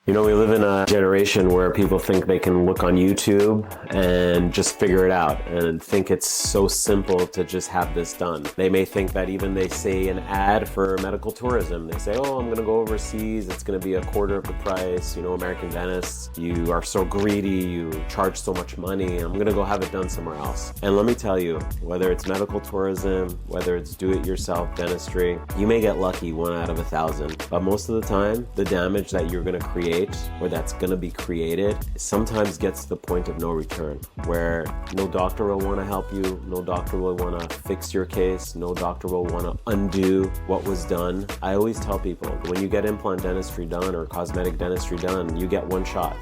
You know, we live in a generation where people think they can look on YouTube and just figure it out and think it's so simple to just have this done. They may think that even they say an ad for medical tourism, they say, oh, I'm gonna go overseas, it's gonna be a quarter of the price. You know, American dentists, you are so greedy, you charge so much money, I'm gonna go have it done somewhere else. And let me tell you, whether it's medical tourism, whether it's do-it-yourself dentistry, you may get lucky 1 out of 1,000, but most of the time, the damage that you're gonna create or that's going to be created sometimes gets to the point of no return, where no doctor will want to help you, no doctor will want to fix your case, no doctor will want to undo what was done. I always tell people, when you get implant dentistry done or cosmetic dentistry done, you get one shot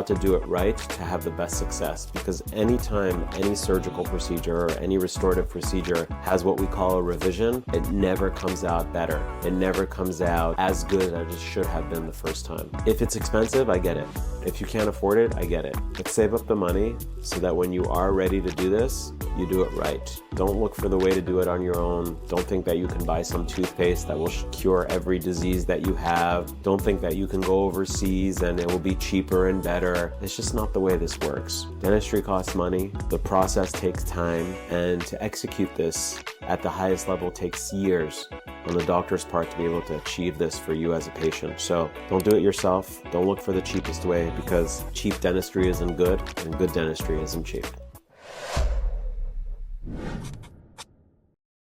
to do it right, to have the best success. Because anytime any surgical procedure or any restorative procedure has what we call a revision, it never comes out better. It never comes out as good as it should have been the first time. If it's expensive, I get it. If you can't afford it, I get it. But save up the money so that when you are ready to do this, you do it right. Don't look for the way to do it on your own. Don't think that you can buy some toothpaste that will cure every disease that you have. Don't think that you can go overseas and it will be cheaper and better. It's just not the way this works. Dentistry costs money, the process takes time, and to execute this at the highest level takes years on the doctor's part to be able to achieve this for you as a patient. So don't do it yourself. Don't look for the cheapest way, because cheap dentistry isn't good and good dentistry isn't cheap.